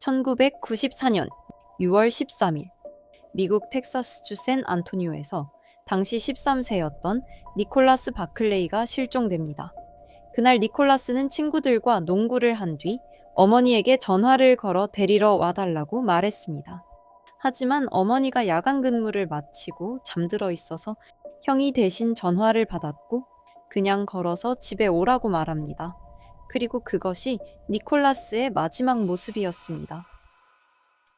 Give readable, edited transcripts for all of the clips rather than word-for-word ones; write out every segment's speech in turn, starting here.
1994년 6월 13일 미국 텍사스주 샌 안토니오에서 당시 13세였던 니콜라스 바클레이가 실종됩니다. 그날 니콜라스는 친구들과 농구를 한 뒤 어머니에게 전화를 걸어 데리러 와달라고 말했습니다. 하지만 어머니가 야간 근무를 마치고 잠들어 있어서 형이 대신 전화를 받았고 그냥 걸어서 집에 오라고 말합니다. 그리고 그것이 니콜라스의 마지막 모습이었습니다.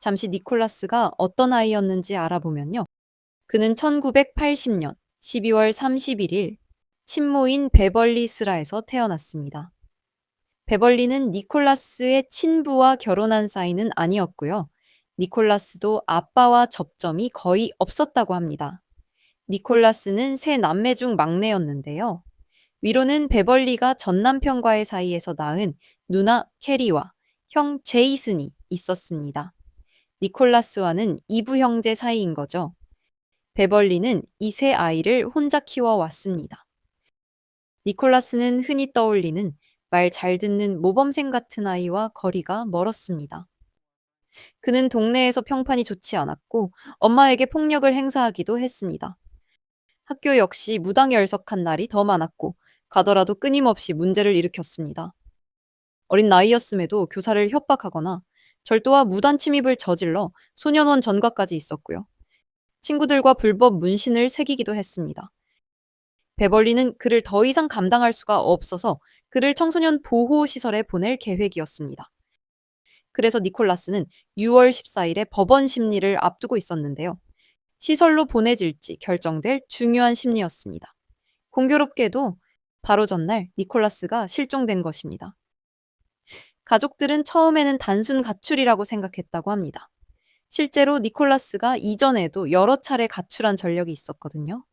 잠시 니콜라스가 어떤 아이였는지 알아보면요. 그는 1980년 12월 31일 친모인 베벌리 스라에서 태어났습니다. 베벌리는 니콜라스의 친부와 결혼한 사이는 아니었고요. 니콜라스도 아빠와 접점이 거의 없었다고 합니다. 니콜라스는 세 남매 중 막내였는데요. 위로는 베벌리가 전 남편과의 사이에서 낳은 누나 캐리와 형 제이슨이 있었습니다. 니콜라스와는 이부 형제 사이인 거죠. 베벌리는 이 세 아이를 혼자 키워왔습니다. 니콜라스는 흔히 떠올리는 말 잘 듣는 모범생 같은 아이와 거리가 멀었습니다. 그는 동네에서 평판이 좋지 않았고 엄마에게 폭력을 행사하기도 했습니다. 학교 역시 무당열석한 날이 더 많았고 가더라도 끊임없이 문제를 일으켰습니다. 어린 나이였음에도 교사를 협박하거나 절도와 무단 침입을 저질러 소년원 전과까지 있었고요. 친구들과 불법 문신을 새기기도 했습니다. 베벌리는 그를 더 이상 감당할 수가 없어서 그를 청소년 보호시설에 보낼 계획이었습니다. 그래서 니콜라스는 6월 14일에 법원 심리를 앞두고 있었는데요. 시설로 보내질지 결정될 중요한 심리였습니다. 공교롭게도 바로 전날 니콜라스가 실종된 것입니다. 가족들은 처음에는 단순 가출이라고 생각했다고 합니다. 실제로 니콜라스가 이전에도 여러 차례 가출한 전력이 있었거든요.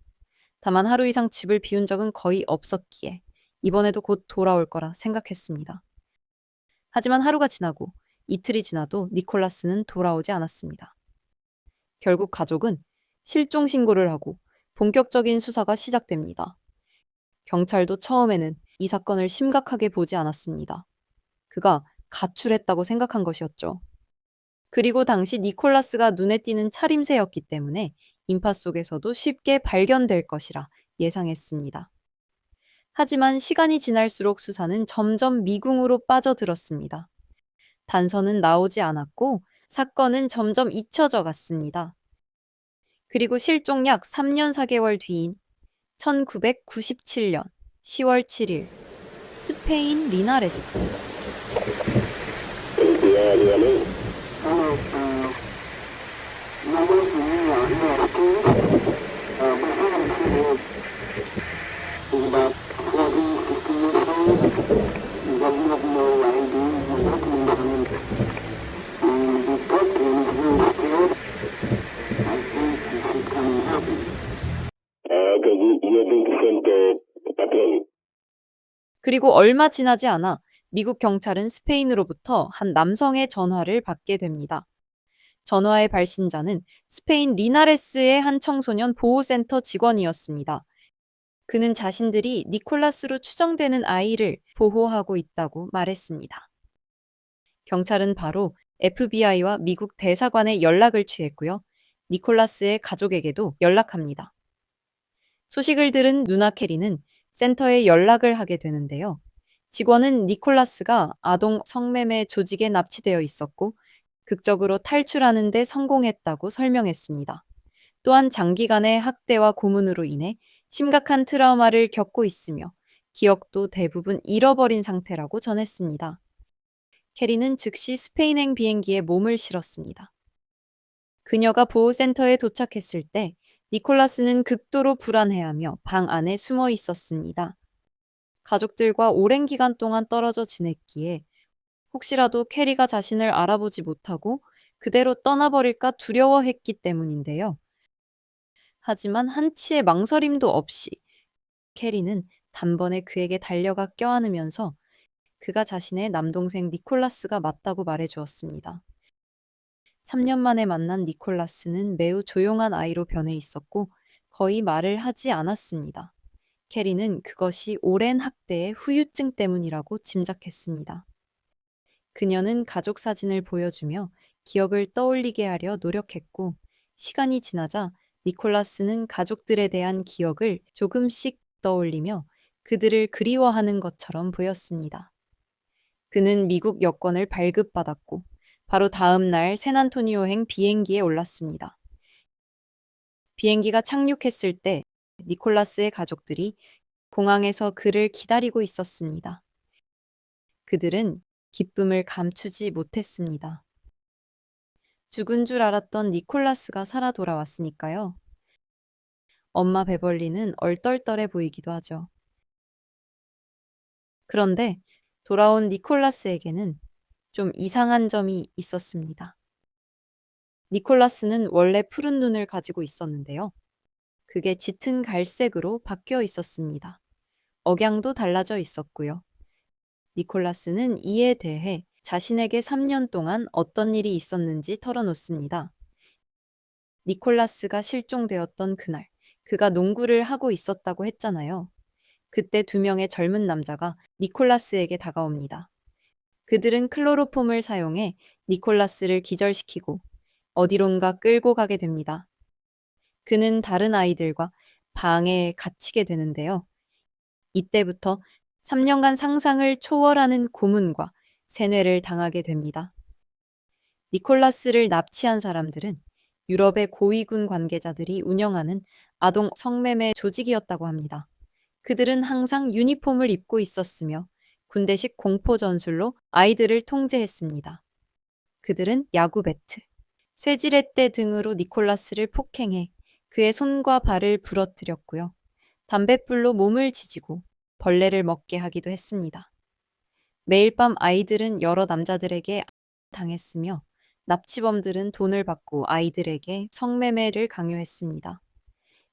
다만 하루 이상 집을 비운 적은 거의 없었기에 이번에도 곧 돌아올 거라 생각했습니다. 하지만 하루가 지나고 이틀이 지나도 니콜라스는 돌아오지 않았습니다. 결국 가족은 실종 신고를 하고 본격적인 수사가 시작됩니다. 경찰도 처음에는 이 사건을 심각하게 보지 않았습니다. 그가 가출했다고 생각한 것이었죠. 그리고 당시 니콜라스가 눈에 띄는 차림새였기 때문에 인파 속에서도 쉽게 발견될 것이라 예상했습니다. 하지만 시간이 지날수록 수사는 점점 미궁으로 빠져들었습니다. 단서는 나오지 않았고 사건은 점점 잊혀져 갔습니다. 그리고 실종 약 3년 4개월 뒤인 1997년 10월 7일 스페인 리나레스 그리고 얼마 지나지 않아 미국 경찰은 스페인으로부터 한 남성의 전화를 받게 됩니다. 전화의 발신자는 스페인 리나레스의 한 청소년 보호센터 직원이었습니다. 그는 자신들이 니콜라스로 추정되는 아이를 보호하고 있다고 말했습니다. 경찰은 바로 FBI와 미국 대사관에 연락을 취했고요. 니콜라스의 가족에게도 연락합니다. 소식을 들은 누나 캐리는 센터에 연락을 하게 되는데요. 직원은 니콜라스가 아동 성매매 조직에 납치되어 있었고 극적으로 탈출하는 데 성공했다고 설명했습니다. 또한 장기간의 학대와 고문으로 인해 심각한 트라우마를 겪고 있으며 기억도 대부분 잃어버린 상태라고 전했습니다. 캐리는 즉시 스페인행 비행기에 몸을 실었습니다. 그녀가 보호센터에 도착했을 때 니콜라스는 극도로 불안해하며 방 안에 숨어 있었습니다. 가족들과 오랜 기간 동안 떨어져 지냈기에 혹시라도 캐리가 자신을 알아보지 못하고 그대로 떠나버릴까 두려워했기 때문인데요. 하지만 한치의 망설임도 없이 캐리는 단번에 그에게 달려가 껴안으면서 그가 자신의 남동생 니콜라스가 맞다고 말해주었습니다. 3년 만에 만난 니콜라스는 매우 조용한 아이로 변해 있었고 거의 말을 하지 않았습니다. 캐리는 그것이 오랜 학대의 후유증 때문이라고 짐작했습니다. 그녀는 가족 사진을 보여주며 기억을 떠올리게 하려 노력했고, 시간이 지나자 니콜라스는 가족들에 대한 기억을 조금씩 떠올리며 그들을 그리워하는 것처럼 보였습니다. 그는 미국 여권을 발급받았고, 바로 다음 날 샌안토니오행 비행기에 올랐습니다. 비행기가 착륙했을 때 니콜라스의 가족들이 공항에서 그를 기다리고 있었습니다. 그들은 기쁨을 감추지 못했습니다. 죽은 줄 알았던 니콜라스가 살아 돌아왔으니까요. 엄마 베벌리는 얼떨떨해 보이기도 하죠. 그런데 돌아온 니콜라스에게는 좀 이상한 점이 있었습니다. 니콜라스는 원래 푸른 눈을 가지고 있었는데요. 그게 짙은 갈색으로 바뀌어 있었습니다. 억양도 달라져 있었고요. 니콜라스는 이에 대해 자신에게 3년 동안 어떤 일이 있었는지 털어놓습니다. 니콜라스가 실종되었던 그날, 그가 농구를 하고 있었다고 했잖아요. 그때 2명의 젊은 남자가 니콜라스에게 다가옵니다. 그들은 클로로폼을 사용해 니콜라스를 기절시키고 어디론가 끌고 가게 됩니다. 그는 다른 아이들과 방에 갇히게 되는데요. 이때부터 3년간 상상을 초월하는 고문과 세뇌를 당하게 됩니다. 니콜라스를 납치한 사람들은 유럽의 고위군 관계자들이 운영하는 아동 성매매 조직이었다고 합니다. 그들은 항상 유니폼을 입고 있었으며 군대식 공포 전술로 아이들을 통제했습니다. 그들은 야구 배트, 쇠지렛대 등으로 니콜라스를 폭행해 그의 손과 발을 부러뜨렸고요. 담뱃불로 몸을 지지고 벌레를 먹게 하기도 했습니다. 매일 밤 아이들은 여러 남자들에게 당했으며 납치범들은 돈을 받고 아이들에게 성매매를 강요했습니다.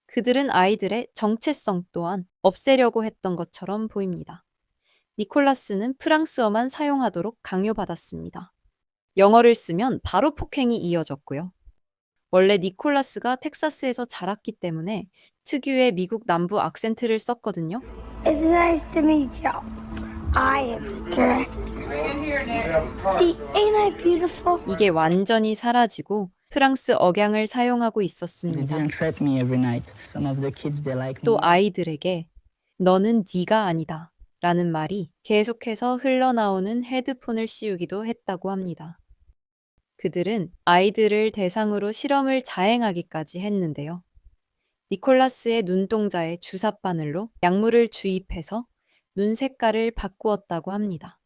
그들은 아이들의 정체성 또한 없애려고 했던 것처럼 보입니다. 니콜라스는 프랑스어만 사용하도록 강요받았습니다. 영어를 쓰면 바로 폭행이 이어졌고요. 원래 니콜라스가 텍사스에서 자랐기 때문에 특유의 미국 남부 악센트를 썼거든요. It's nice to meet you. I am the director. See, ain't I beautiful? 이게 완전히 사라지고 프랑스 억양을 사용하고 They 있었습니다. didn't threaten me every night. Some of the kids, they like 또 me. 아이들에게 너는 네가 아니다 라는 말이 계속해서 흘러나오는 헤드폰을 씌우기도 했다고 합니다. 그들은 아이들을 대상으로 실험을 자행하기까지 했는데요. 니콜라스의 눈동자에 주사 바늘로 약물을 주입해서 눈 색깔을 바꾸었다고 합니다.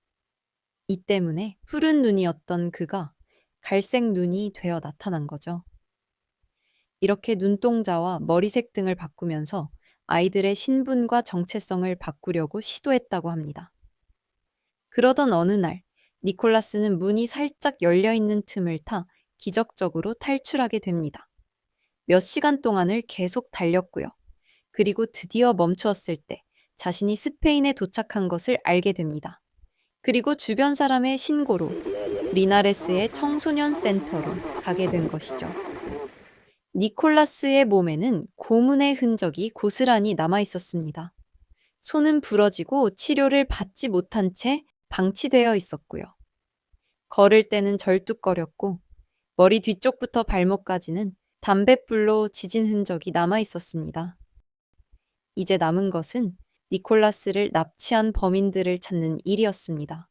이 때문에 푸른 눈이었던 그가 갈색 눈이 되어 나타난 거죠. 이렇게 눈동자와 머리색 등을 바꾸면서 아이들의 신분과 정체성을 바꾸려고 시도했다고 합니다. 그러던 어느 날 니콜라스는 문이 살짝 열려있는 틈을 타 기적적으로 탈출하게 됩니다. 몇 시간 동안을 계속 달렸고요. 그리고 드디어 멈추었을 때 자신이 스페인에 도착한 것을 알게 됩니다. 그리고 주변 사람의 신고로 리나레스의 청소년 센터로 가게 된 것이죠. 니콜라스의 몸에는 고문의 흔적이 고스란히 남아 있었습니다. 손은 부러지고 치료를 받지 못한 채 방치되어 있었고요. 걸을 때는 절뚝거렸고 머리 뒤쪽부터 발목까지는 담뱃불로 지진 흔적이 남아 있었습니다. 이제 남은 것은 니콜라스를 납치한 범인들을 찾는 일이었습니다.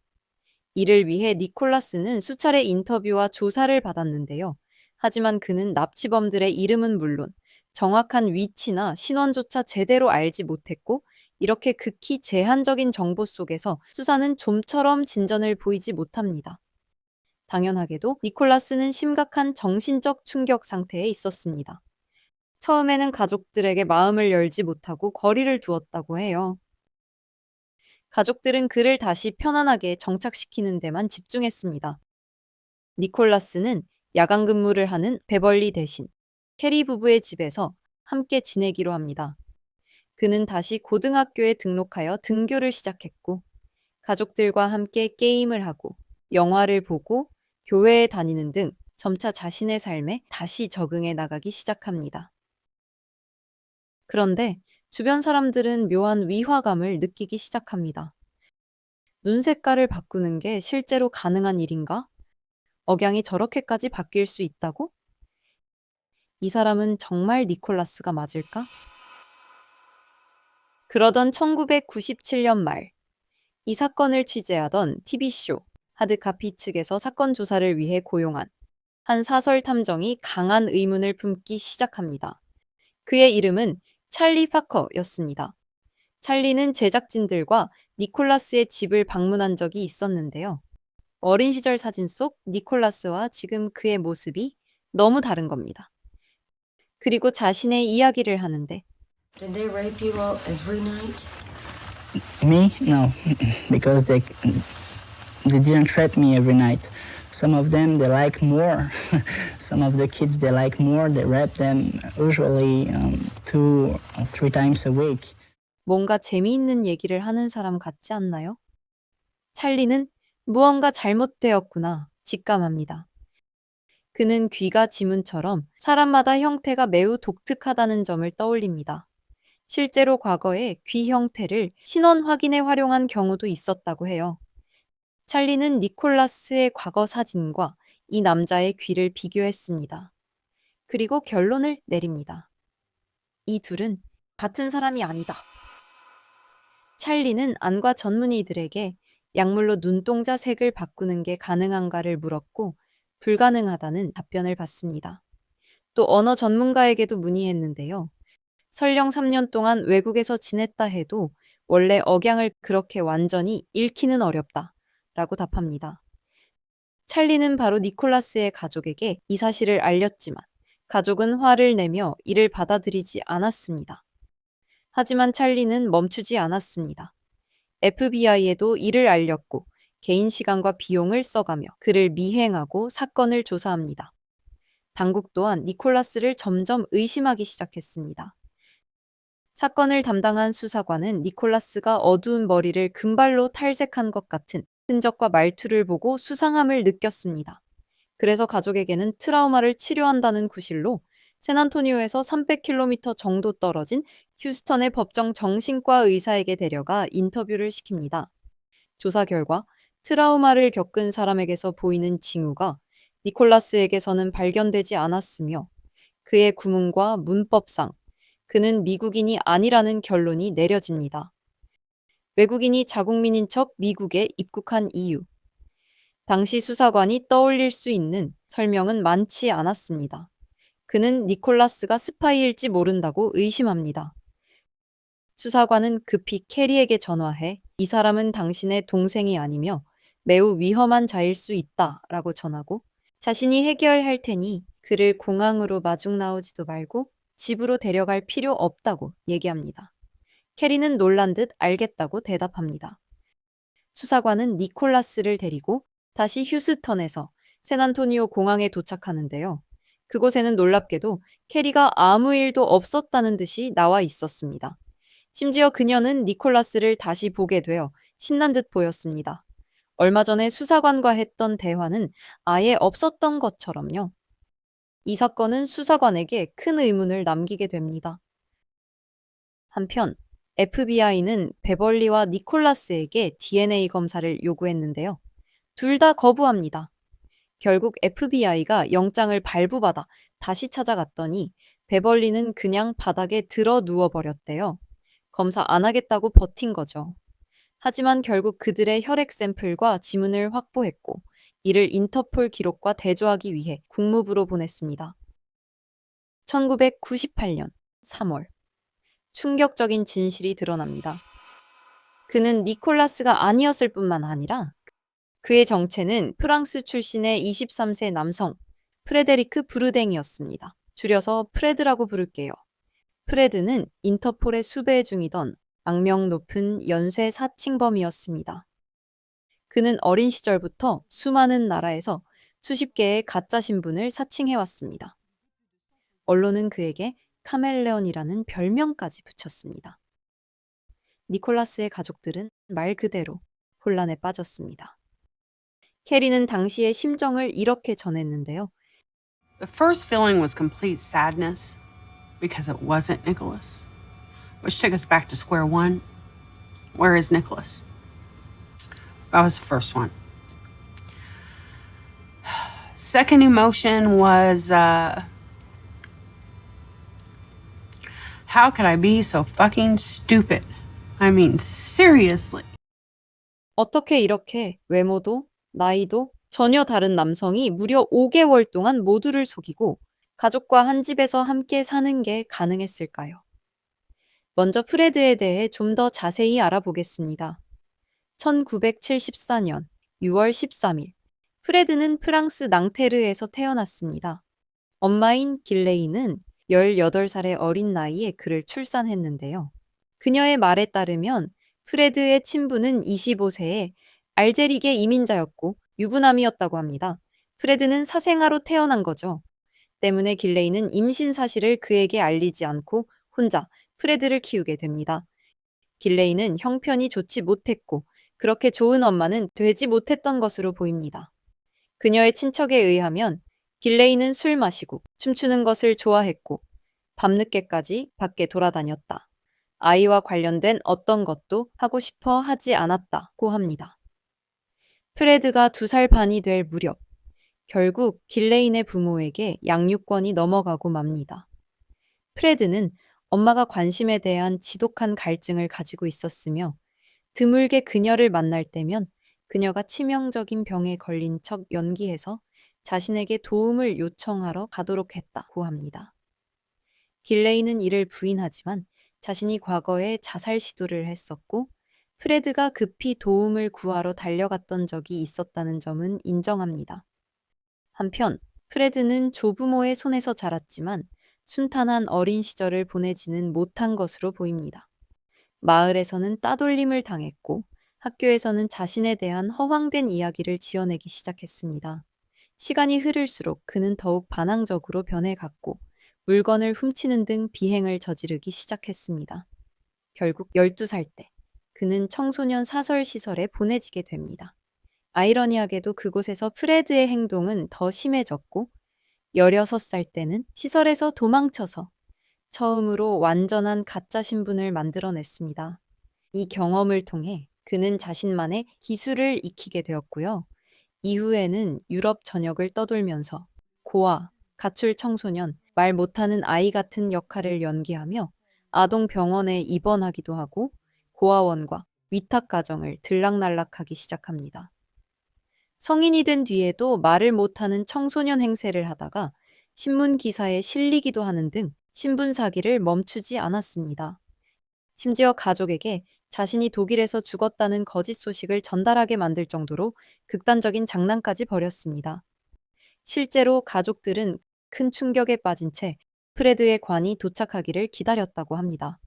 이를 위해 니콜라스는 수차례 인터뷰와 조사를 받았는데요. 하지만 그는 납치범들의 이름은 물론 정확한 위치나 신원조차 제대로 알지 못했고 이렇게 극히 제한적인 정보 속에서 수사는 좀처럼 진전을 보이지 못합니다. 당연하게도 니콜라스는 심각한 정신적 충격 상태에 있었습니다. 처음에는 가족들에게 마음을 열지 못하고 거리를 두었다고 해요. 가족들은 그를 다시 편안하게 정착시키는 데만 집중했습니다. 니콜라스는 야간 근무를 하는 베벌리 대신 캐리 부부의 집에서 함께 지내기로 합니다. 그는 다시 고등학교에 등록하여 등교를 시작했고 가족들과 함께 게임을 하고 영화를 보고 교회에 다니는 등 점차 자신의 삶에 다시 적응해 나가기 시작합니다. 그런데 주변 사람들은 묘한 위화감을 느끼기 시작합니다. 눈 색깔을 바꾸는 게 실제로 가능한 일인가? 억양이 저렇게까지 바뀔 수 있다고? 이 사람은 정말 니콜라스가 맞을까? 그러던 1997년 말, 이 사건을 취재하던 TV쇼 하드카피 측에서 사건 조사를 위해 고용한 한 사설 탐정이 강한 의문을 품기 시작합니다. 그의 이름은 찰리 파커였습니다. 찰리는 제작진들과 니콜라스의 집을 방문한 적이 있었는데요. 어린 시절 사진 속 니콜라스와 지금 그의 모습이 너무 다른 겁니다. 그리고 자신의 이야기를 하는데 Did they rape you all every night? Me? No, because they didn't trap me every night. Some of them they like more. Some of the kids they like more. They rap them usually 2 or 3 times a week. 뭔가 재미있는 얘기를 하는 사람 같지 않나요? 찰리는 무언가 잘못되었구나 직감합니다. 그는 귀가 지문처럼 사람마다 형태가 매우 독특하다는 점을 떠올립니다. 실제로 과거에 귀 형태를 신원 확인에 활용한 경우도 있었다고 해요. 찰리는 니콜라스의 과거 사진과 이 남자의 귀를 비교했습니다. 그리고 결론을 내립니다. 이 둘은 같은 사람이 아니다. 찰리는 안과 전문의들에게 약물로 눈동자 색을 바꾸는 게 가능한가를 물었고 불가능하다는 답변을 받습니다. 또 언어 전문가에게도 문의했는데요. 설령 3년 동안 외국에서 지냈다 해도 원래 억양을 그렇게 완전히 잃기는 어렵다 라고 답합니다. 찰리는 바로 니콜라스의 가족에게 이 사실을 알렸지만 가족은 화를 내며 이를 받아들이지 않았습니다. 하지만 찰리는 멈추지 않았습니다. FBI에도 이를 알렸고 개인 시간과 비용을 써가며 그를 미행하고 사건을 조사합니다. 당국 또한 니콜라스를 점점 의심하기 시작했습니다. 사건을 담당한 수사관은 니콜라스가 어두운 머리를 금발로 탈색한 것 같은 흔적과 말투를 보고 수상함을 느꼈습니다. 그래서 가족에게는 트라우마를 치료한다는 구실로 샌안토니오에서 300km 정도 떨어진 휴스턴의 법정 정신과 의사에게 데려가 인터뷰를 시킵니다. 조사 결과 트라우마를 겪은 사람에게서 보이는 징후가 니콜라스에게서는 발견되지 않았으며 그의 구문과 문법상 그는 미국인이 아니라는 결론이 내려집니다. 외국인이 자국민인 척 미국에 입국한 이유. 당시 수사관이 떠올릴 수 있는 설명은 많지 않았습니다. 그는 니콜라스가 스파이일지 모른다고 의심합니다. 수사관은 급히 캐리에게 전화해 이 사람은 당신의 동생이 아니며 매우 위험한 자일 수 있다라고 전하고 자신이 해결할 테니 그를 공항으로 마중 나오지도 말고 집으로 데려갈 필요 없다고 얘기합니다. 캐리는 놀란 듯 알겠다고 대답합니다. 수사관은 니콜라스를 데리고 다시 휴스턴에서 샌안토니오 공항에 도착하는데요. 그곳에는 놀랍게도 캐리가 아무 일도 없었다는 듯이 나와 있었습니다. 심지어 그녀는 니콜라스를 다시 보게 되어 신난 듯 보였습니다. 얼마 전에 수사관과 했던 대화는 아예 없었던 것처럼요. 이 사건은 수사관에게 큰 의문을 남기게 됩니다. 한편 FBI는 베벌리와 니콜라스에게 DNA 검사를 요구했는데요. 둘 다 거부합니다. 결국 FBI가 영장을 발부받아 다시 찾아갔더니 베벌리는 그냥 바닥에 들어 누워버렸대요. 검사 안 하겠다고 버틴 거죠. 하지만 결국 그들의 혈액 샘플과 지문을 확보했고 이를 인터폴 기록과 대조하기 위해 국무부로 보냈습니다. 1998년 3월 충격적인 진실이 드러납니다. 그는 니콜라스가 아니었을 뿐만 아니라 그의 정체는 프랑스 출신의 23세 남성 프레데리크 브르댕이었습니다. 줄여서 프레드라고 부를게요. 프레드는 인터폴의 수배 중이던 악명 높은 연쇄 사칭범이었습니다. 그는 어린 시절부터 수많은 나라에서 수십 개의 가짜 신분을 사칭해왔습니다. 언론은 그에게 카멜레온이라는 별명까지 붙였습니다. 니콜라스의 가족들은 말 그대로 혼란에 빠졌습니다. 캐리는 당시의 심정을 이렇게 전했는데요. The first feeling was complete sadness because it wasn't Nicholas, which took us back to square one. Where is Nicholas? That was the first one. Second emotion was, how could I be so fucking stupid? I mean, seriously. 어떻게 이렇게 외모도 나이도 전혀 다른 남성이 무려 5개월 동안 모두를 속이고 가족과 한 집에서 함께 사는 게 가능했을까요? 먼저 프레드에 대해 좀 더 자세히 알아보겠습니다. 1974년 6월 13일, 프레드는 프랑스 낭테르에서 태어났습니다. 엄마인 길레이는 18살의 어린 나이에 그를 출산했는데요. 그녀의 말에 따르면 프레드의 친부는 25세에 알제리계 이민자였고 유부남이었다고 합니다. 프레드는 사생아로 태어난 거죠. 때문에 길레이는 임신 사실을 그에게 알리지 않고 혼자 프레드를 키우게 됩니다. 길레이는 형편이 좋지 못했고 그렇게 좋은 엄마는 되지 못했던 것으로 보입니다. 그녀의 친척에 의하면 길레이는 술 마시고 춤추는 것을 좋아했고 밤늦게까지 밖에 돌아다녔다. 아이와 관련된 어떤 것도 하고 싶어 하지 않았다고 합니다. 프레드가 2살 반이 될 무렵 결국 길레인의 부모에게 양육권이 넘어가고 맙니다. 프레드는 엄마가 관심에 대한 지독한 갈증을 가지고 있었으며 드물게 그녀를 만날 때면 그녀가 치명적인 병에 걸린 척 연기해서 자신에게 도움을 요청하러 가도록 했다고 합니다. 길레이는 이를 부인하지만 자신이 과거에 자살 시도를 했었고 프레드가 급히 도움을 구하러 달려갔던 적이 있었다는 점은 인정합니다. 한편 프레드는 조부모의 손에서 자랐지만 순탄한 어린 시절을 보내지는 못한 것으로 보입니다. 마을에서는 따돌림을 당했고 학교에서는 자신에 대한 허황된 이야기를 지어내기 시작했습니다. 시간이 흐를수록 그는 더욱 반항적으로 변해갔고 물건을 훔치는 등 비행을 저지르기 시작했습니다. 결국 12살 때 그는 청소년 사설 시설에 보내지게 됩니다. 아이러니하게도 그곳에서 프레드의 행동은 더 심해졌고 16살 때는 시설에서 도망쳐서 처음으로 완전한 가짜 신분을 만들어냈습니다. 이 경험을 통해 그는 자신만의 기술을 익히게 되었고요. 이후에는 유럽 전역을 떠돌면서 고아, 가출 청소년, 말 못하는 아이 같은 역할을 연기하며 아동병원에 입원하기도 하고 고아원과 위탁가정을 들락날락하기 시작합니다. 성인이 된 뒤에도 말을 못하는 청소년 행세를 하다가 신문 기사에 실리기도 하는 등 신분 사기를 멈추지 않았습니다. 심지어 가족에게 자신이 독일에서 죽었다는 거짓 소식을 전달하게 만들 정도로 극단적인 장난까지 벌였습니다. 실제로 가족들은 큰 충격에 빠진 채 프레드의 관이 도착하기를 기다렸다고 합니다.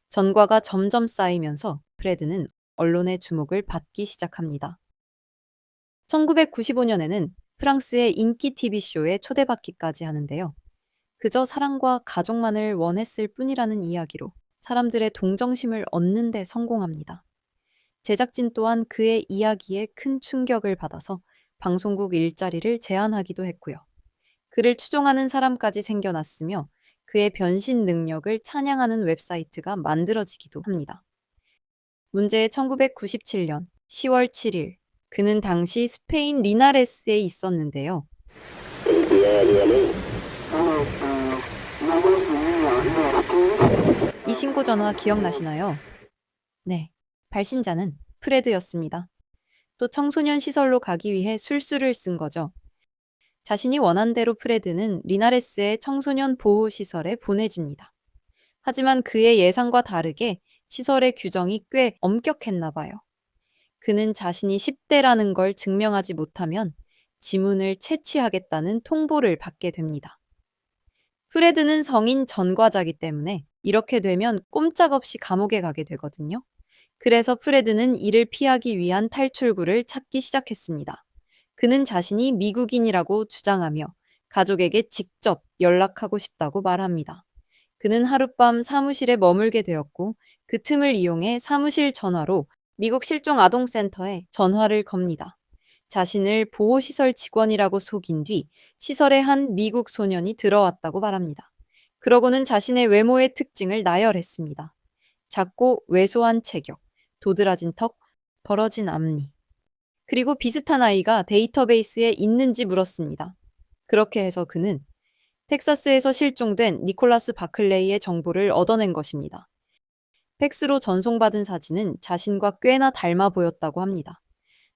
전과가 점점 쌓이면서 프레드는 언론의 주목을 받기 시작합니다. 1995년에는 프랑스의 인기 TV쇼에 초대받기까지 하는데요. 그저 사랑과 가족만을 원했을 뿐이라는 이야기로 사람들의 동정심을 얻는 데 성공합니다. 제작진 또한 그의 이야기에 큰 충격을 받아서 방송국 일자리를 제안하기도 했고요. 그를 추종하는 사람까지 생겨났으며 그의 변신 능력을 찬양하는 웹사이트가 만들어지기도 합니다. 문제의 1997년 10월 7일, 그는 당시 스페인 리나레스에 있었는데요. 이 신고 전화 기억나시나요? 네, 발신자는 프레드였습니다. 또 청소년 시설로 가기 위해 술수를 쓴 거죠. 자신이 원한 대로 프레드는 리나레스의 청소년 보호시설에 보내집니다. 하지만 그의 예상과 다르게 시설의 규정이 꽤 엄격했나 봐요. 그는 자신이 10대라는 걸 증명하지 못하면 지문을 채취하겠다는 통보를 받게 됩니다. 프레드는 성인 전과자이기 때문에 이렇게 되면 꼼짝없이 감옥에 가게 되거든요. 그래서 프레드는 이를 피하기 위한 탈출구를 찾기 시작했습니다. 그는 자신이 미국인이라고 주장하며 가족에게 직접 연락하고 싶다고 말합니다. 그는 하룻밤 사무실에 머물게 되었고 그 틈을 이용해 사무실 전화로 미국 실종 아동센터에 전화를 겁니다. 자신을 보호시설 직원이라고 속인 뒤 시설에 한 미국 소년이 들어왔다고 말합니다. 그러고는 자신의 외모의 특징을 나열했습니다. 작고 왜소한 체격, 도드라진 턱, 벌어진 앞니. 그리고 비슷한 아이가 데이터베이스에 있는지 물었습니다. 그렇게 해서 그는 텍사스에서 실종된 니콜라스 바클레이의 정보를 얻어낸 것입니다. 팩스로 전송받은 사진은 자신과 꽤나 닮아 보였다고 합니다.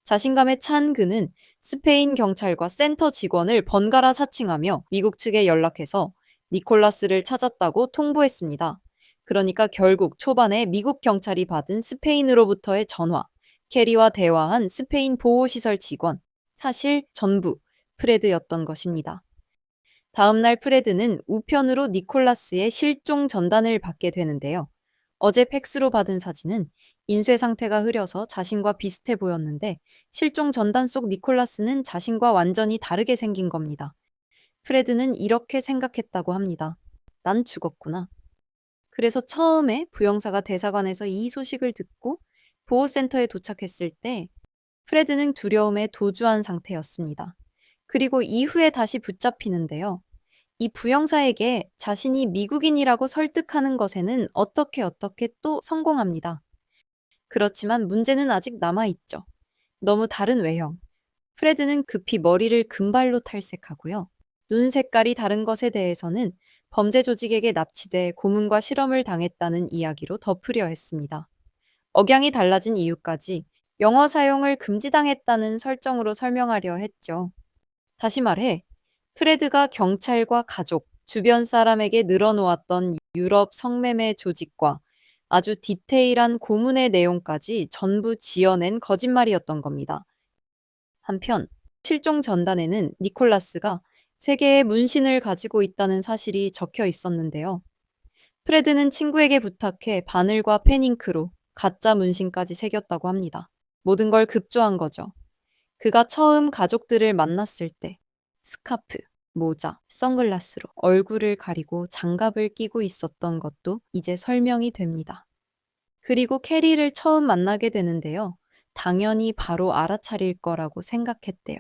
자신감에 찬 그는 스페인 경찰과 센터 직원을 번갈아 사칭하며 미국 측에 연락해서 니콜라스를 찾았다고 통보했습니다. 그러니까 결국 초반에 미국 경찰이 받은 스페인으로부터의 전화, 캐리와 대화한 스페인 보호시설 직원, 사실 전부 프레드였던 것입니다. 다음 날 프레드는 우편으로 니콜라스의 실종 전단을 받게 되는데요. 어제 팩스로 받은 사진은 인쇄 상태가 흐려서 자신과 비슷해 보였는데 실종 전단 속 니콜라스는 자신과 완전히 다르게 생긴 겁니다. 프레드는 이렇게 생각했다고 합니다. 난 죽었구나. 그래서 처음에 부영사가 대사관에서 이 소식을 듣고 보호센터에 도착했을 때 프레드는 두려움에 도주한 상태였습니다. 그리고 이후에 다시 붙잡히는데요. 이 부영사에게 자신이 미국인이라고 설득하는 것에는 어떻게 또 성공합니다. 그렇지만 문제는 아직 남아있죠. 너무 다른 외형. 프레드는 급히 머리를 금발로 탈색하고요. 눈 색깔이 다른 것에 대해서는 범죄 조직에게 납치돼 고문과 실험을 당했다는 이야기로 덮으려 했습니다. 억양이 달라진 이유까지 영어 사용을 금지당했다는 설정으로 설명하려 했죠. 다시 말해, 프레드가 경찰과 가족, 주변 사람에게 늘어놓았던 유럽 성매매 조직과 아주 디테일한 고문의 내용까지 전부 지어낸 거짓말이었던 겁니다. 한편 실종 전단에는 니콜라스가 3개의 문신을 가지고 있다는 사실이 적혀 있었는데요. 프레드는 친구에게 부탁해 바늘과 펜잉크로 가짜 문신까지 새겼다고 합니다. 모든 걸 급조한 거죠. 그가 처음 가족들을 만났을 때 스카프, 모자, 선글라스로 얼굴을 가리고 장갑을 끼고 있었던 것도 이제 설명이 됩니다. 그리고 캐리를 처음 만나게 되는데요. 당연히 바로 알아차릴 거라고 생각했대요.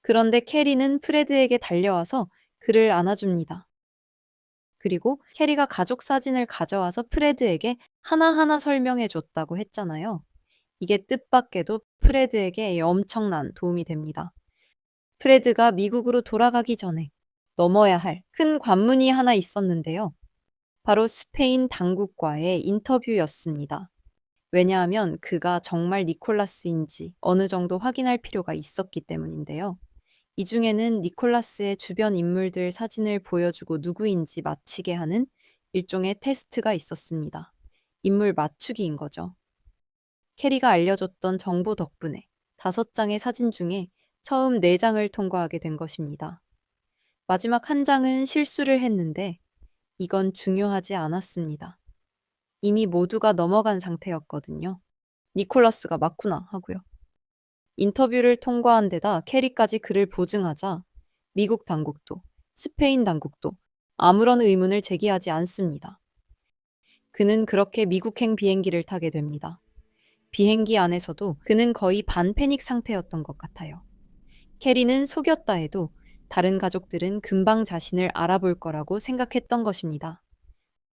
그런데 캐리는 프레드에게 달려와서 그를 안아줍니다. 그리고 캐리가 가족 사진을 가져와서 프레드에게 하나하나 설명해 줬다고 했잖아요. 이게 뜻밖에도 프레드에게 엄청난 도움이 됩니다. 프레드가 미국으로 돌아가기 전에 넘어야 할 큰 관문이 하나 있었는데요. 바로 스페인 당국과의 인터뷰였습니다. 왜냐하면 그가 정말 니콜라스인지 어느 정도 확인할 필요가 있었기 때문인데요. 이 중에는 니콜라스의 주변 인물들 사진을 보여주고 누구인지 맞히게 하는 일종의 테스트가 있었습니다. 인물 맞추기인 거죠. 캐리가 알려줬던 정보 덕분에 5장의 사진 중에 처음 4장을 통과하게 된 것입니다. 마지막 1장은 실수를 했는데 이건 중요하지 않았습니다. 이미 모두가 넘어간 상태였거든요. 니콜라스가 맞구나 하고요. 인터뷰를 통과한 데다 캐리까지 그를 보증하자 미국 당국도 스페인 당국도 아무런 의문을 제기하지 않습니다. 그는 그렇게 미국행 비행기를 타게 됩니다. 비행기 안에서도 그는 거의 반패닉 상태였던 것 같아요. 캐리는 속였다 해도 다른 가족들은 금방 자신을 알아볼 거라고 생각했던 것입니다.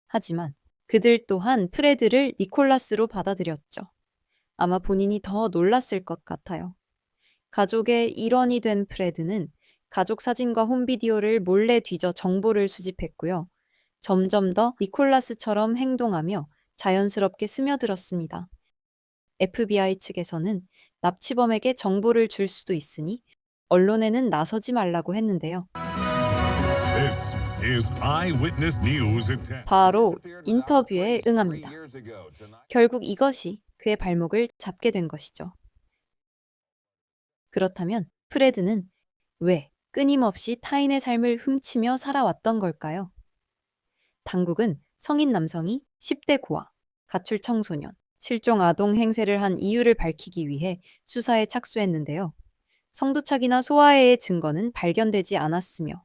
하지만 그들 또한 프레드를 니콜라스로 받아들였죠. 아마 본인이 더 놀랐을 것 같아요. 가족의 일원이 된 프레드는 가족 사진과 홈비디오를 몰래 뒤져 정보를 수집했고요. 점점 더 니콜라스처럼 행동하며 자연스럽게 스며들었습니다. FBI 측에서는 납치범에게 정보를 줄 수도 있으니 언론에는 나서지 말라고 했는데요. 바로 인터뷰에 응합니다. 결국 이것이 그의 발목을 잡게 된 것이죠. 그렇다면 프레드는 왜 끊임없이 타인의 삶을 훔치며 살아왔던 걸까요? 당국은 성인 남성이 10대 고아, 가출 청소년, 실종 아동 행세를 한 이유를 밝히기 위해 수사에 착수했는데요. 성도착이나 소아해의 증거는 발견되지 않았으며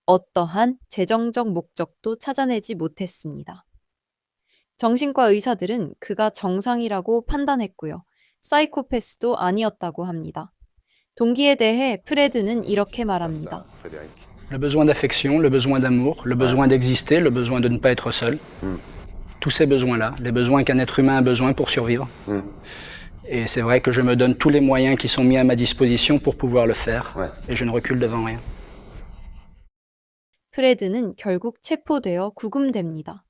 어떠한 재정적 목적도 찾아내지 못했습니다. 정신과 의사들은 그가 정상이라고 판단했고요. 사이코패스도 아니었다고 합니다. 동기에 대해 프레드는 이렇게 말합니다. Le besoin d'affection, le besoin d'amour, le besoin d'exister, le besoin de ne pas être seul. Tous ces besoins-là, les besoins qu'un être humain a besoin pour survivre. Et c'est vrai que je me donne tous les moyens qui sont mis à ma disposition pour pouvoir le faire. Ouais. Et je ne recule devant rien. 프레드는 결국 체포되어 구금됩니다.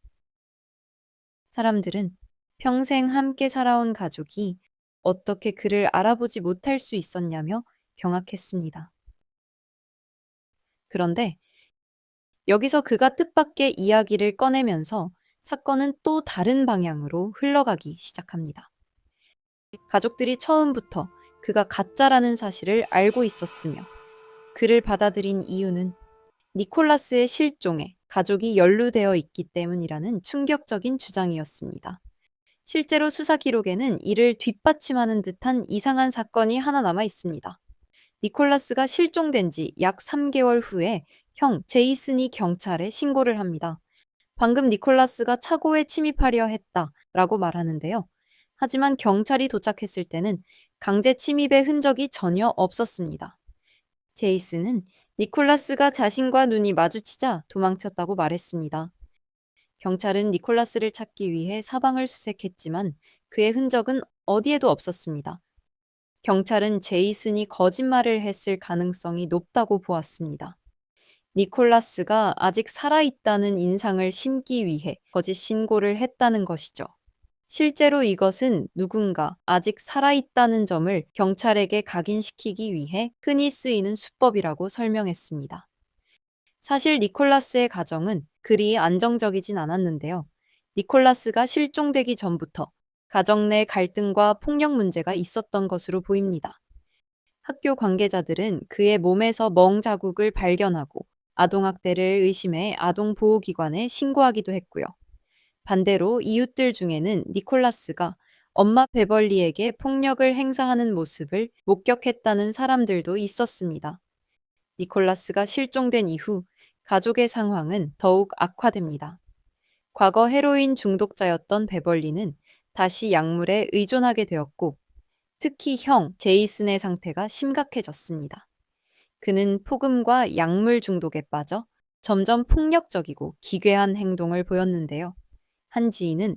사람들은 평생 함께 살아온 가족이 어떻게 그를 알아보지 못할 수 있었냐며 경악했습니다. 그런데 여기서 그가 뜻밖의 이야기를 꺼내면서 사건은 또 다른 방향으로 흘러가기 시작합니다. 가족들이 처음부터 그가 가짜라는 사실을 알고 있었으며 그를 받아들인 이유는 니콜라스의 실종에 가족이 연루되어 있기 때문이라는 충격적인 주장이었습니다. 실제로 수사 기록에는 이를 뒷받침하는 듯한 이상한 사건이 하나 남아 있습니다. 니콜라스가 실종된 지 약 3개월 후에 형 제이슨이 경찰에 신고를 합니다. 방금 니콜라스가 차고에 침입하려 했다라고 말하는데요. 하지만 경찰이 도착했을 때는 강제 침입의 흔적이 전혀 없었습니다. 제이슨은 니콜라스가 자신과 눈이 마주치자 도망쳤다고 말했습니다. 경찰은 니콜라스를 찾기 위해 사방을 수색했지만 그의 흔적은 어디에도 없었습니다. 경찰은 제이슨이 거짓말을 했을 가능성이 높다고 보았습니다. 니콜라스가 아직 살아있다는 인상을 심기 위해 거짓 신고를 했다는 것이죠. 실제로 이것은 누군가 아직 살아있다는 점을 경찰에게 각인시키기 위해 흔히 쓰이는 수법이라고 설명했습니다. 사실 니콜라스의 가정은 그리 안정적이진 않았는데요. 니콜라스가 실종되기 전부터 가정 내 갈등과 폭력 문제가 있었던 것으로 보입니다. 학교 관계자들은 그의 몸에서 멍 자국을 발견하고 아동학대를 의심해 아동보호기관에 신고하기도 했고요. 반대로 이웃들 중에는 니콜라스가 엄마 베벌리에게 폭력을 행사하는 모습을 목격했다는 사람들도 있었습니다. 니콜라스가 실종된 이후 가족의 상황은 더욱 악화됩니다. 과거 헤로인 중독자였던 베벌리는 다시 약물에 의존하게 되었고 특히 형 제이슨의 상태가 심각해졌습니다. 그는 폭음과 약물 중독에 빠져 점점 폭력적이고 기괴한 행동을 보였는데요. 한 지인은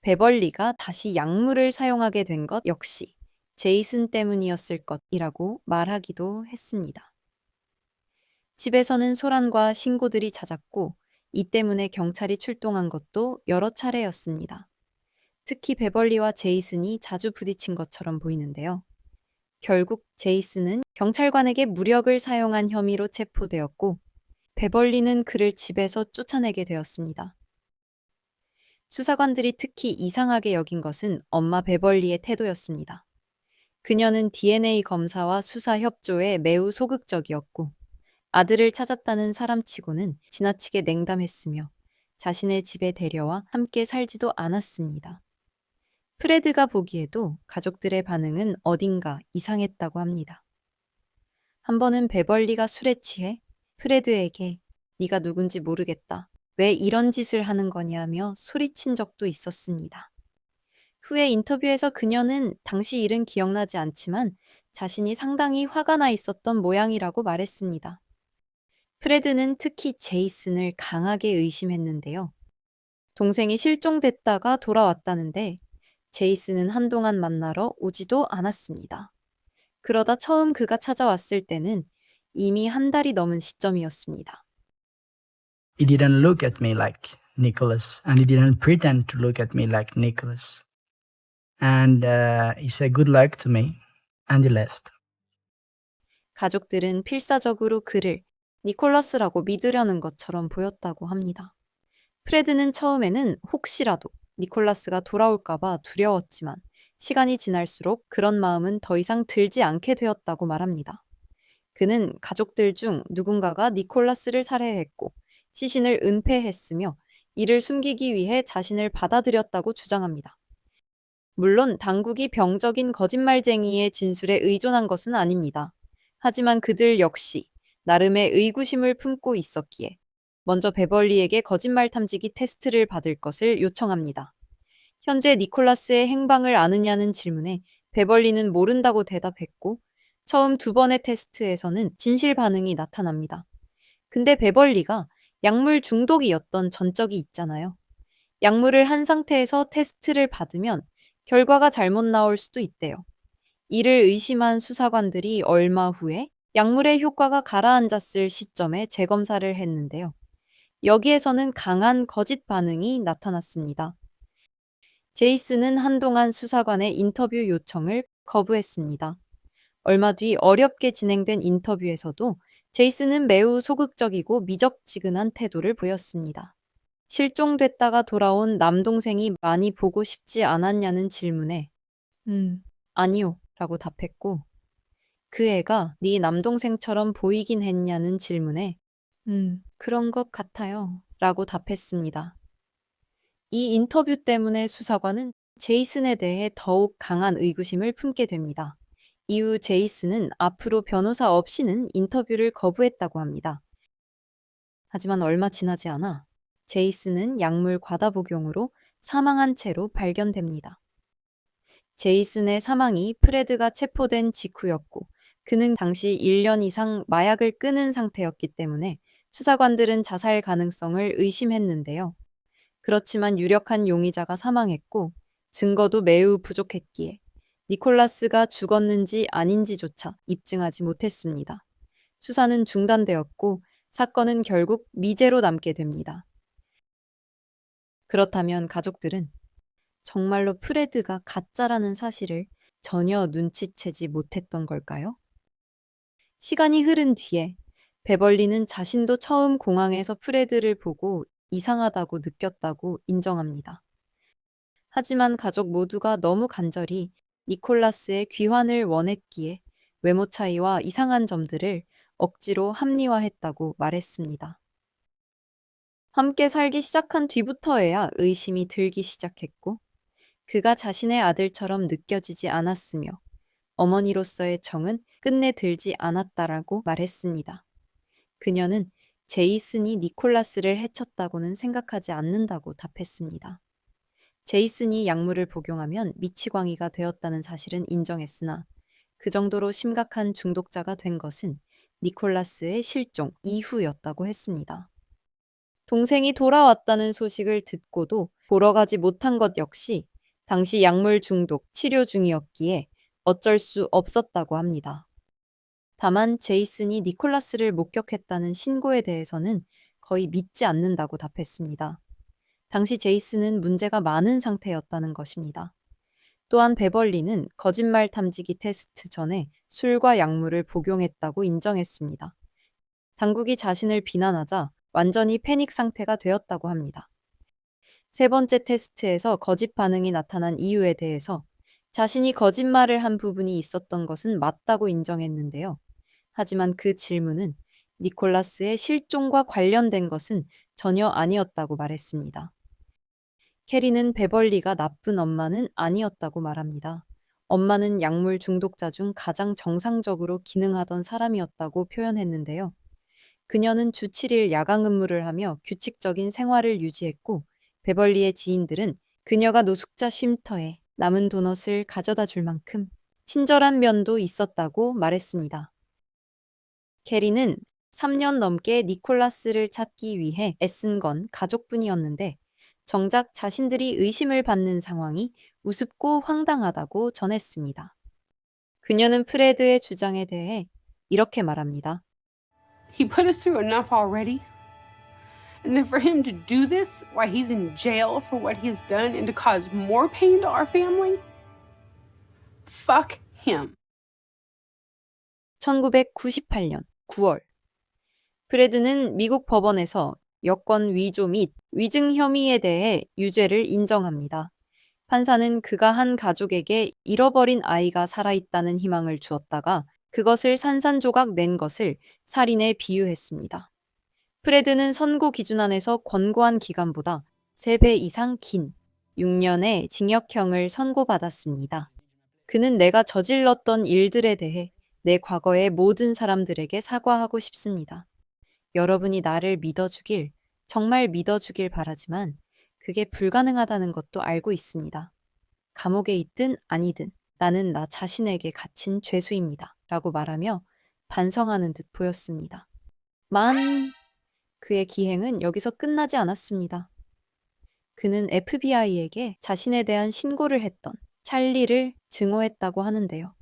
베벌리가 다시 약물을 사용하게 된 것 역시 제이슨 때문이었을 것이라고 말하기도 했습니다. 집에서는 소란과 신고들이 잦았고 이 때문에 경찰이 출동한 것도 여러 차례였습니다. 특히 베벌리와 제이슨이 자주 부딪힌 것처럼 보이는데요. 결국 제이슨은 경찰관에게 무력을 사용한 혐의로 체포되었고 베벌리는 그를 집에서 쫓아내게 되었습니다. 수사관들이 특히 이상하게 여긴 것은 엄마 베벌리의 태도였습니다. 그녀는 DNA 검사와 수사 협조에 매우 소극적이었고 아들을 찾았다는 사람치고는 지나치게 냉담했으며 자신의 집에 데려와 함께 살지도 않았습니다. 프레드가 보기에도 가족들의 반응은 어딘가 이상했다고 합니다. 한 번은 베벌리가 술에 취해 프레드에게 네가 누군지 모르겠다. 왜 이런 짓을 하는 거냐며 소리친 적도 있었습니다. 후에 인터뷰에서 그녀는 당시 일은 기억나지 않지만 자신이 상당히 화가 나 있었던 모양이라고 말했습니다. 프레드는 특히 제이슨을 강하게 의심했는데요. 동생이 실종됐다가 돌아왔다는데 제이슨은 한동안 만나러 오지도 않았습니다. 그러다 처음 그가 찾아왔을 때는 이미 한 달이 넘은 시점이었습니다. He didn't look at me like Nicholas, and he didn't pretend to look at me like Nicholas. And he said good luck to me, and he left. 가족들은 필사적으로 그를 니콜라스라고 믿으려는 것처럼 보였다고 합니다. 프레드는 처음에는 혹시라도 니콜라스가 돌아올까봐 두려웠지만 시간이 지날수록 그런 마음은 더 이상 들지 않게 되었다고 말합니다. 그는 가족들 중 누군가가 니콜라스를 살해했고 시신을 은폐했으며 이를 숨기기 위해 자신을 받아들였다고 주장합니다. 물론 당국이 병적인 거짓말쟁이의 진술에 의존한 것은 아닙니다. 하지만 그들 역시 나름의 의구심을 품고 있었기에 먼저 베벌리에게 거짓말 탐지기 테스트를 받을 것을 요청합니다. 현재 니콜라스의 행방을 아느냐는 질문에 베벌리는 모른다고 대답했고 처음 2번의 테스트에서는 진실 반응이 나타납니다. 근데 베벌리가 약물 중독이었던 전적이 있잖아요. 약물을 한 상태에서 테스트를 받으면 결과가 잘못 나올 수도 있대요. 이를 의심한 수사관들이 얼마 후에 약물의 효과가 가라앉았을 시점에 재검사를 했는데요. 여기에서는 강한 거짓 반응이 나타났습니다. 제이슨은 한동안 수사관의 인터뷰 요청을 거부했습니다. 얼마 뒤 어렵게 진행된 인터뷰에서도 제이슨은 매우 소극적이고 미적지근한 태도를 보였습니다. 실종됐다가 돌아온 남동생이 많이 보고 싶지 않았냐는 질문에 아니요 라고 답했고, 그 애가 네 남동생처럼 보이긴 했냐는 질문에 그런 것 같아요 라고 답했습니다. 이 인터뷰 때문에 수사관은 제이슨에 대해 더욱 강한 의구심을 품게 됩니다. 이후 제이슨은 앞으로 변호사 없이는 인터뷰를 거부했다고 합니다. 하지만 얼마 지나지 않아 제이슨은 약물 과다 복용으로 사망한 채로 발견됩니다. 제이슨의 사망이 프레드가 체포된 직후였고, 그는 당시 1년 이상 마약을 끊은 상태였기 때문에 수사관들은 자살 가능성을 의심했는데요. 그렇지만 유력한 용의자가 사망했고 증거도 매우 부족했기에 니콜라스가 죽었는지 아닌지조차 입증하지 못했습니다. 수사는 중단되었고 사건은 결국 미제로 남게 됩니다. 그렇다면 가족들은 정말로 프레드가 가짜라는 사실을 전혀 눈치채지 못했던 걸까요? 시간이 흐른 뒤에 베벌리는 자신도 처음 공항에서 프레드를 보고 이상하다고 느꼈다고 인정합니다. 하지만 가족 모두가 너무 간절히 니콜라스의 귀환을 원했기에 외모 차이와 이상한 점들을 억지로 합리화했다고 말했습니다. 함께 살기 시작한 뒤부터야 의심이 들기 시작했고, 그가 자신의 아들처럼 느껴지지 않았으며 어머니로서의 정은 끝내 들지 않았다라고 말했습니다. 그녀는 제이슨이 니콜라스를 해쳤다고는 생각하지 않는다고 답했습니다. 제이슨이 약물을 복용하면 미치광이가 되었다는 사실은 인정했으나 그 정도로 심각한 중독자가 된 것은 니콜라스의 실종 이후였다고 했습니다. 동생이 돌아왔다는 소식을 듣고도 보러 가지 못한 것 역시 당시 약물 중독 치료 중이었기에 어쩔 수 없었다고 합니다. 다만 제이슨이 니콜라스를 목격했다는 신고에 대해서는 거의 믿지 않는다고 답했습니다. 당시 제이슨은 문제가 많은 상태였다는 것입니다. 또한 베벌리는 거짓말 탐지기 테스트 전에 술과 약물을 복용했다고 인정했습니다. 당국이 자신을 비난하자 완전히 패닉 상태가 되었다고 합니다. 세 번째 테스트에서 거짓 반응이 나타난 이유에 대해서 자신이 거짓말을 한 부분이 있었던 것은 맞다고 인정했는데요. 하지만 그 질문은 니콜라스의 실종과 관련된 것은 전혀 아니었다고 말했습니다. 캐리는 베벌리가 나쁜 엄마는 아니었다고 말합니다. 엄마는 약물 중독자 중 가장 정상적으로 기능하던 사람이었다고 표현했는데요. 그녀는 주 7일 야간 근무를 하며 규칙적인 생활을 유지했고, 베벌리의 지인들은 그녀가 노숙자 쉼터에 남은 도넛을 가져다 줄 만큼 친절한 면도 있었다고 말했습니다. 캐리는 3년 넘게 니콜라스를 찾기 위해 애쓴 건 가족뿐이었는데 정작 자신들이 의심을 받는 상황이 우습고 황당하다고 전했습니다. 그녀는 프레드의 주장에 대해 이렇게 말합니다. He put us through enough already. And then for him to do this while he's in jail for what he has done and to cause more pain to our family? Fuck him. 1998년 9월, 프레드는 미국 법원에서 여권 위조 및 위증 혐의에 대해 유죄를 인정합니다. 판사는 그가 한 가족에게 잃어버린 아이가 살아있다는 희망을 주었다가 그것을 산산조각 낸 것을 살인에 비유했습니다. 프레드는 선고 기준안에서 권고한 기간보다 3배 이상 긴 6년의 징역형을 선고받았습니다. 그는 내가 저질렀던 일들에 대해 내 과거의 모든 사람들에게 사과하고 싶습니다. 여러분이 나를 믿어주길, 정말 믿어주길 바라지만 그게 불가능하다는 것도 알고 있습니다. 감옥에 있든 아니든 나는 나 자신에게 갇힌 죄수입니다. 라고 말하며 반성하는 듯 보였습니다. 그의 기행은 여기서 끝나지 않았습니다. 그는 FBI에게 자신에 대한 신고를 했던 찰리를 증오했다고 하는데요.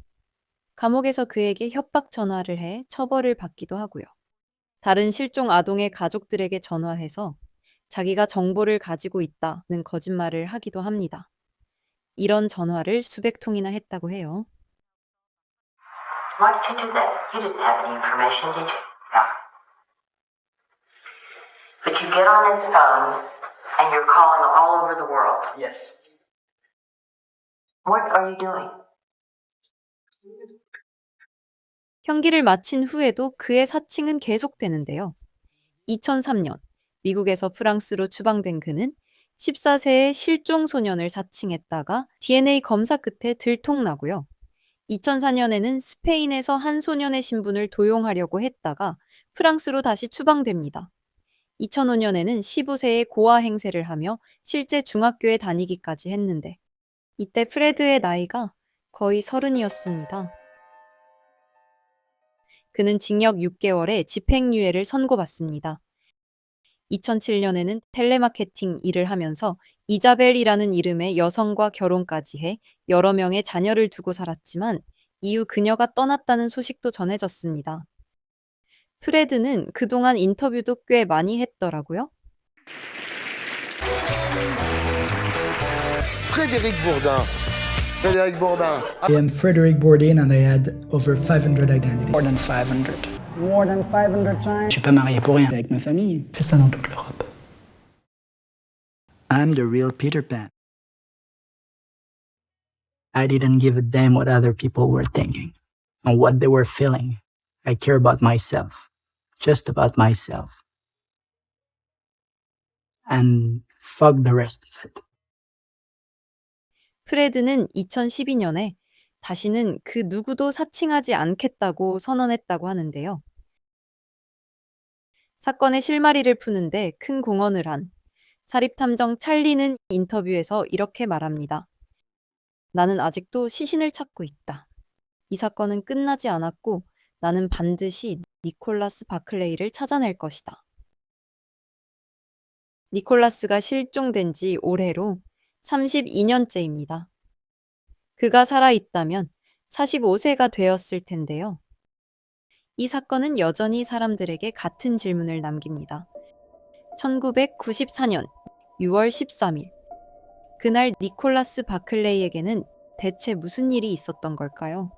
감옥에서 그에게 협박 전화를 해 처벌을 받기도 하고요. 다른 실종 아동의 가족들에게 전화해서 자기가 정보를 가지고 있다는 거짓말을 하기도 합니다. 이런 전화를 수백 통이나 했다고 해요. Why did you do that? You didn't have any information, did you? No. But you get on this phone and you're calling all over the world. Yes. What are you doing? 형기를 마친 후에도 그의 사칭은 계속되는데요. 2003년 미국에서 프랑스로 추방된 그는 14세의 실종 소년을 사칭했다가 DNA 검사 끝에 들통나고요. 2004년에는 스페인에서 한 소년의 신분을 도용하려고 했다가 프랑스로 다시 추방됩니다. 2005년에는 15세의 고아 행세를 하며 실제 중학교에 다니기까지 했는데 이때 프레드의 나이가 거의 30이었습니다. 그는 징역 6개월에 집행유예를 선고받습니다. 2007년에는 텔레마케팅 일을 하면서 이자벨이라는 이름의 여성과 결혼까지 해 여러 명의 자녀를 두고 살았지만 이후 그녀가 떠났다는 소식도 전해졌습니다. 프레드는 그동안 인터뷰도 꽤 많이 했더라고요. Frédéric Bourdin. Frédéric Bourdin. I am Frederick Bourdin and I had over 500 identities. More than 500. More than 500 times. Je suis pas marié pour rien avec ma famille. Je fais ça dans toute l'Europe. I'm the real Peter Pan. I didn't give a damn what other people were thinking and what they were feeling. I care about myself. Just about myself. And fuck the rest of it. 프레드는 2012년에 다시는 그 누구도 사칭하지 않겠다고 선언했다고 하는데요. 사건의 실마리를 푸는데 큰 공헌을 한 사립탐정 찰리는 인터뷰에서 이렇게 말합니다. 나는 아직도 시신을 찾고 있다. 이 사건은 끝나지 않았고 나는 반드시 니콜라스 바클레이를 찾아낼 것이다. 니콜라스가 실종된 지 올해로 32년째입니다. 그가 살아있다면 45세가 되었을 텐데요. 이 사건은 여전히 사람들에게 같은 질문을 남깁니다. 1994년 6월 13일. 그날 니콜라스 바클레이에게는 대체 무슨 일이 있었던 걸까요?